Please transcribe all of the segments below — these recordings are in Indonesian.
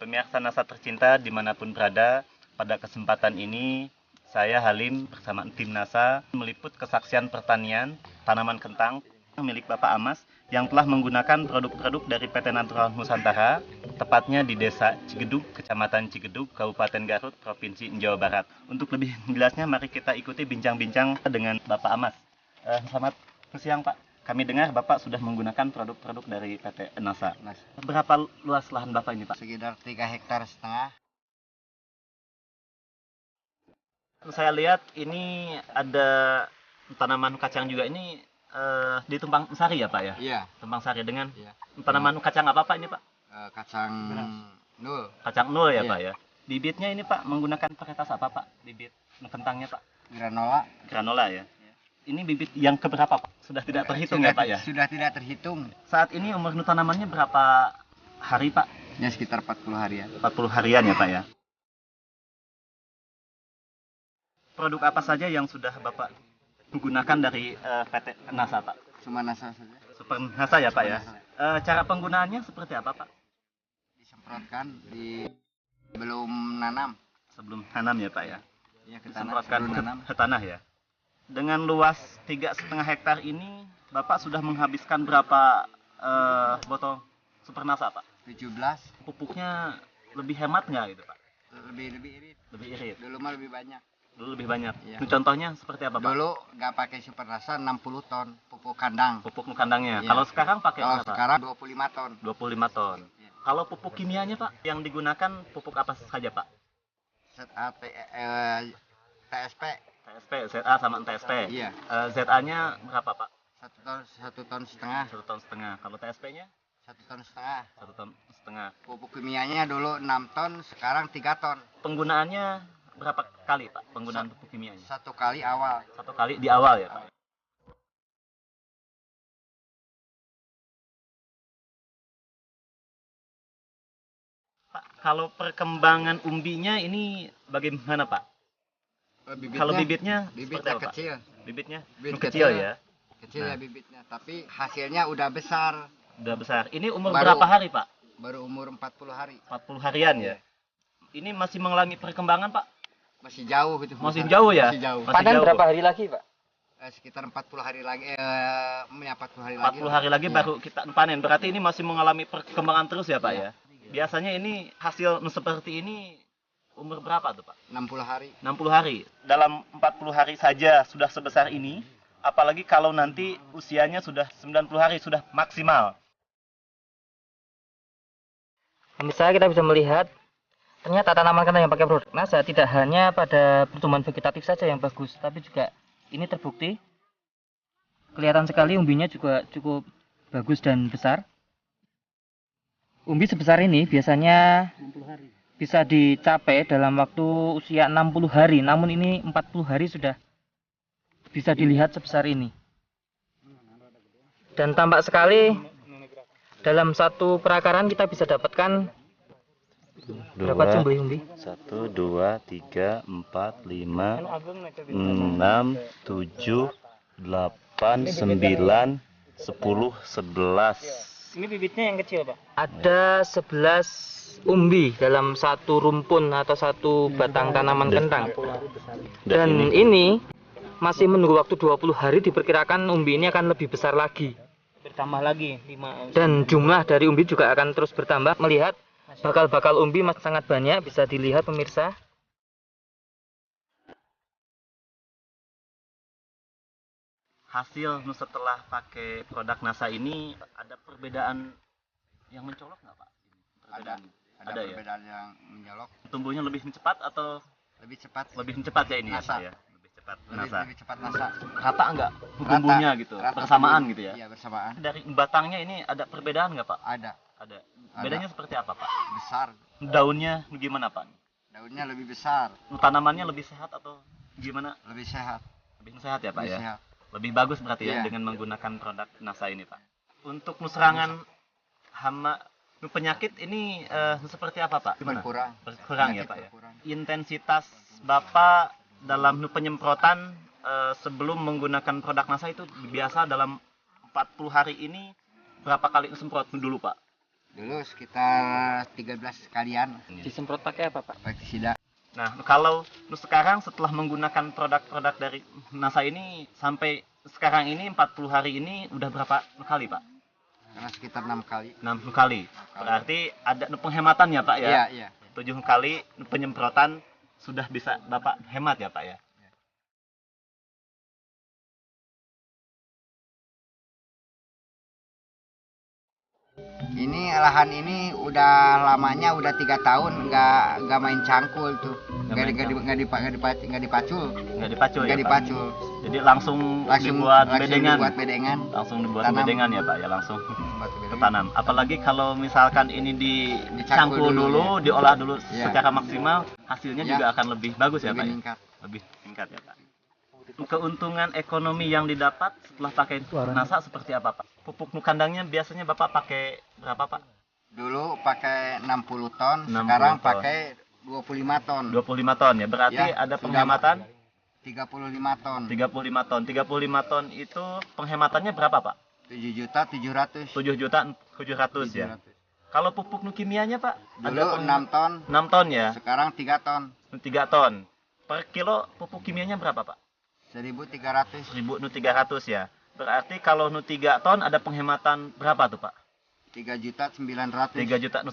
Pemirsa NASA tercinta dimanapun berada, pada kesempatan ini saya Halim bersama tim NASA meliput kesaksian pertanian tanaman kentang milik Bapak Amas yang telah menggunakan produk-produk dari PT Natural Nusantara, tepatnya di Desa Cigedug, Kecamatan Cigedug, Kabupaten Garut, Provinsi Jawa Barat. Untuk lebih jelasnya, mari kita ikuti bincang-bincang dengan Bapak Amas. Selamat siang, Pak. Kami dengar Bapak sudah menggunakan produk-produk dari PT NASA. Berapa luas lahan Bapak ini, Pak? Sekitar 3,5 hektar. Saya lihat ini ada tanaman kacang juga ini di tumpang sari ya, Pak ya? Iya. Tumpang sari dengan Iya. tanaman kacang apa, Pak, ini, Pak? Kacang nul. Kacang nul ya, Iya. Pak ya? Bibitnya ini, Pak, menggunakan varietas apa, Pak? Bibit kentangnya, Pak? Granola. Granola ya? Ini bibit yang keberapa, Pak? Sudah tidak terhitung ya, Pak ya? Sudah tidak terhitung. Saat ini umur tanamannya berapa hari, Pak? Ya sekitar 40 harian. 40 harian ya, Pak ya? Produk apa saja yang sudah Bapak gunakan dari PT NASA, Pak? Cuma NASA saja. Super NASA ya, Pak ya? Cara penggunaannya seperti apa, Pak? Disemprotkan belum nanam. Sebelum tanam ya, Pak ya? Ya ke tanah. Disemprotkan Sebelum nanam. ke tanah ya? Dengan luas 3,5 hektar ini, Bapak sudah menghabiskan berapa botol Super NASA, Pak? 17. Pupuknya lebih hemat nggak gitu, Pak? Lebih irit. Lebih irit? Dulu mah lebih banyak. Dulu lebih banyak? Iya. Itu contohnya seperti apa, Pak? Dulu nggak pakai Super NASA 60 ton pupuk kandang. Pupuk kandangnya. Iya. Kalau sekarang pakai Kalau berapa? sekarang 25 ton. 25 ton. Iya. Kalau pupuk kimianya, Pak, yang digunakan pupuk apa saja, Pak? TSP. TSP, ZA sama TSP. Iya. ZA-nya berapa, Pak? 1 ton setengah. 1 ton setengah. Kalau TSP-nya? 1 ton setengah. 1 ton setengah. Pupuk kimianya dulu 6 ton, sekarang 3 ton. Penggunaannya berapa kali, Pak? Penggunaan pupuk kimianya? 1 kali awal. 1 kali di awal ya, Pak? Pak, kalau perkembangan umbinya ini bagaimana, Pak? Kalau bibitnya seperti apa, Pak? kecil. Bibitnya Bibit kecil kecil. ya? Kecil Nah. ya bibitnya, tapi hasilnya udah besar. Udah besar. Ini umur Baru- berapa hari, Pak? Baru umur 40 hari. 40 harian ya? Ini masih mengalami perkembangan, Pak? Masih jauh itu. Masih jauh ya? Masih jauh. Masih Panen jauh. berapa hari lagi, Pak? Sekitar 40 hari lagi. 40 hari 40 lagi. hari lagi Iya. baru kita panen. Berarti ini masih mengalami perkembangan terus ya, Pak ya? Biasanya ini hasil seperti ini umur berapa tuh, Pak? 60 hari. 60 hari. Dalam 40 hari saja sudah sebesar ini, apalagi kalau nanti usianya sudah 90 hari, sudah maksimal. Misalnya kita bisa melihat ternyata tanaman kentang yang pakai produk NASA tidak hanya pada pertumbuhan vegetatif saja yang bagus, tapi juga ini terbukti kelihatan sekali umbinya juga cukup bagus dan besar. Umbi sebesar ini biasanya bisa dicapai dalam waktu usia 60 hari, namun ini 40 hari sudah bisa dilihat sebesar ini. Dan tampak sekali dalam satu perakaran kita bisa dapatkan berapa jumlah umbi? 1, 2, 3, 4, 5, 6, 7, 8, 9, 10, 11. Ini bibitnya yang kecil, Pak. Ada 11 umbi dalam satu rumpun atau satu batang tanaman kentang. Dan ini masih menunggu waktu 20 hari, diperkirakan umbi ini akan lebih besar lagi. Bertambah lagi 5. Dan jumlah dari umbi juga akan terus bertambah. Melihat bakal-bakal umbi masih sangat banyak, bisa dilihat pemirsa. Hasil setelah pakai produk NASA ini ada perbedaan yang mencolok nggak, Pak? Ada. Ada Ada ya? perbedaan yang menjolok. Tumbuhnya lebih cepat atau Lebih cepat. lebih cepat ya ini NASA. ya, Pak ya? Lebih cepat Lebih, NASA. lebih cepat NASA. Rata nggak tumbuhnya gitu? Rata Bersamaan tumbuh. gitu ya? Iya, bersamaan. Dari batangnya ini ada perbedaan nggak, Pak? Ada. Ada. Bedanya seperti apa, Pak? Besar. Daunnya gimana, Pak? Daunnya lebih besar. Tanamannya lebih sehat atau gimana? Lebih sehat. Lebih sehat ya, Pak Lebih ya? sehat. Lebih bagus berarti ya Iya. dengan menggunakan produk NASA ini, Pak. Untuk serangan hama penyakit ini seperti apa, Pak? Gimana? Berkurang. Berkurang ya, Penyakit Pak ya. berkurang. Intensitas Bapak dalam penyemprotan sebelum menggunakan produk NASA itu biasa dalam 40 hari ini berapa kali semprot dulu, Pak? Dulu sekitar 13 sekalian Disemprot pakai apa, Pak? pestisida. Nah, kalau lu sekarang setelah menggunakan produk-produk dari NASA ini sampai sekarang ini 40 hari ini udah berapa kali, Pak? Karena sekitar 6 kali. 6 kali. Berarti ada penghematan ya, Pak ya? Iya, iya. 7 kali penyemprotan sudah bisa Bapak hemat ya, Pak ya? Ini lahan ini udah lamanya udah 3 tahun nggak main cangkul tuh, nggak dipacul, Nggak dipacul ya, Pak? dipacul. Jadi langsung dibuat bedengan. dibuat bedengan. Langsung dibuat Tanam. bedengan ya, Pak ya, langsung Buat bedengan. ketanam. Apalagi kalau misalkan ini Dicangkul dicangkul dulu, dulu, diolah dulu Iya. secara maksimal, hasilnya Ya. juga akan lebih bagus ya, Lebih Pak ya? meningkat. Lebih tingkat ya, Pak. Keuntungan ekonomi yang didapat setelah pakai NASA seperti apa, Pak? Pupuk kandangnya biasanya Bapak pakai berapa, Pak? Dulu pakai 60 ton, 60 sekarang ton. pakai 25 ton. 25 ton ya. Berarti Ya, ada sudah penghematan 35 ton. 35 ton. 35 ton itu penghematannya berapa, Pak? 7.700.000. 7.700.000 ya. Kalau pupuk kimianya, Pak? Dulu 6 ton, 6 ton ya. sekarang 3 ton. 3 ton. Per kilo pupuk kimianya berapa, Pak? 1.300. 1.300 ya. Berarti kalau 3 ton ada penghematan berapa tuh, Pak? 3.900.000. 3.900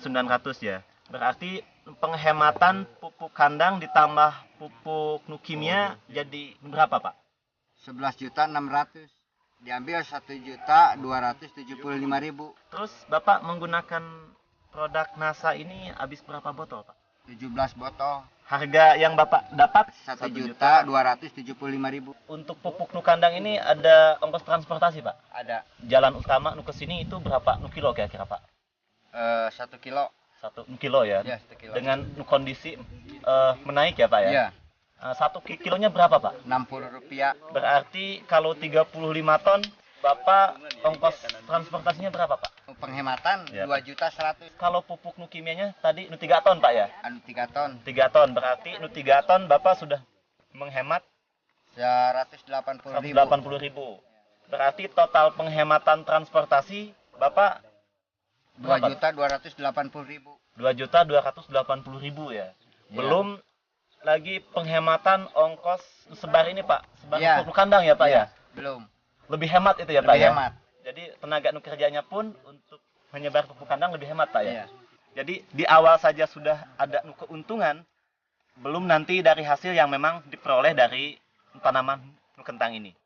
ya. Berarti penghematan pupuk kandang ditambah pupuk kimia jadi berapa, Pak? 11.600.000. Diambil 1.275.000. Terus Bapak menggunakan produk NASA ini habis berapa botol, Pak? 17 botol. Harga yang Bapak dapat 1.275.000. Untuk pupuk kandang ini ada ongkos transportasi, Pak? Ada Jalan utama ke sini itu berapa kilo kira-kira, Pak? 1 kilo. 1 kilo ya. Ya, 1 kilo. Dengan kondisi menaik ya, Pak ya? Ya, 1 kilonya berapa, Pak? Rp60. Berarti kalau 35 ton, Bapak ongkos transportasinya berapa, Pak? Penghematan Ya, 2.100.000. Kalau pupuk kimianya tadi 3 ton, Pak ya? Anu 3 ton. 3 ton, berarti 3 ton Bapak sudah menghemat 180.000. 180.000. Berarti total penghematan transportasi Bapak 2.280.000. 2.280.000 ya. Belum lagi penghematan ongkos sebar ini, Pak. Sebar Ya. pupuk kandang ya, Pak ya? Belum. Lebih hemat itu ya, Pak Lebih ya? hemat. Jadi tenaga kerjanya pun untuk menyebar pupuk kandang lebih hemat, Pak ya? Iya. Jadi di awal saja sudah ada keuntungan, belum nanti dari hasil yang memang diperoleh dari tanaman kentang ini.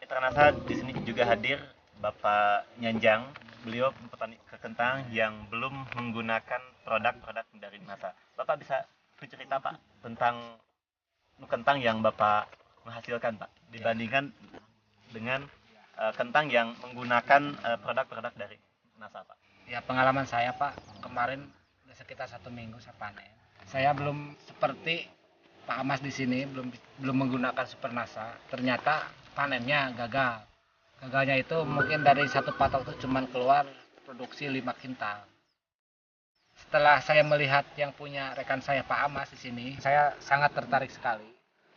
Mitra NASA di sini juga hadir Bapak Nyanjang. Beliau petani kentang yang belum menggunakan produk-produk dari NASA. Bapak bisa bercerita, Pak, tentang kentang yang Bapak menghasilkan, Pak, dibandingkan dengan kentang yang menggunakan produk-produk dari NASA, Pak. Ya, pengalaman saya, Pak, kemarin sekitar 1 minggu saya panen. Saya belum seperti Pak Amas di sini, belum menggunakan Super NASA. Ternyata panennya gagal. Gagalnya itu mungkin dari satu patok itu cuma keluar produksi 5 kintal. Setelah saya melihat yang punya rekan saya Pak Amas di sini, saya sangat tertarik sekali.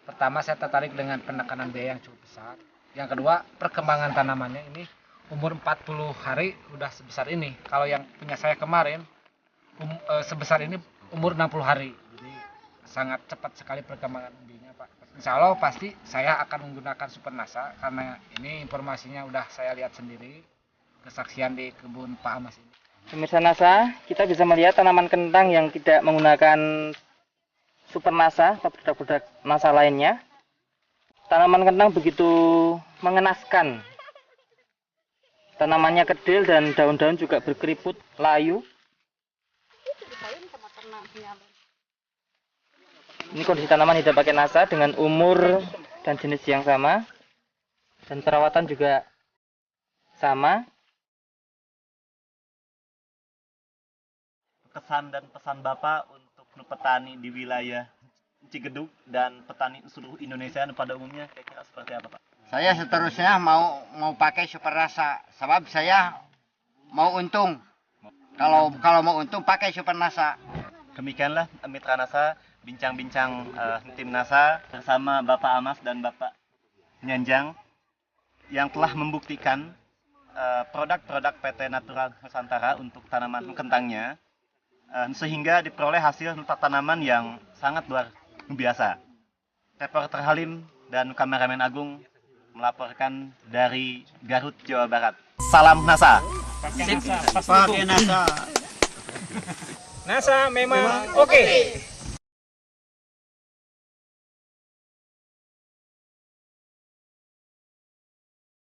Pertama, saya tertarik dengan penekanan biaya yang cukup besar. Yang kedua, perkembangan tanamannya ini umur 40 hari udah sebesar ini. Kalau yang punya saya kemarin sebesar ini umur 60 hari. Jadi sangat cepat sekali perkembangan bijinya, Pak. Insya Allah pasti saya akan menggunakan Super NASA karena ini informasinya udah saya lihat sendiri, kesaksian di kebun Pak Amas ini. Pemirsa NASA, kita bisa melihat tanaman kentang yang tidak menggunakan Super NASA atau produk-produk NASA lainnya. Tanaman kentang begitu mengenaskan. Tanamannya kecil dan daun-daun juga berkeriput, layu. Ini kondisi tanaman hidup pakai NASA dengan umur dan jenis yang sama. Dan perawatan juga sama. Kesan dan pesan Bapak untuk petani di wilayah Cigedug dan petani seluruh Indonesia pada umumnya kira-kira seperti apa, Pak? Saya seterusnya mau pakai Super NASA sebab saya mau untung. Kalau mau untung pakai Super NASA. Demikianlah Mitra NASA bincang-bincang tim NASA bersama Bapak Amas dan Bapak Nyanjang yang telah membuktikan produk-produk PT Natural Nusantara untuk tanaman kentangnya, sehingga diperoleh hasil tanaman yang sangat luar biasa. Reporter Halim dan kameramen Agung melaporkan dari Garut, Jawa Barat. Salam NASA. Pakai NASA. NASA memang oke.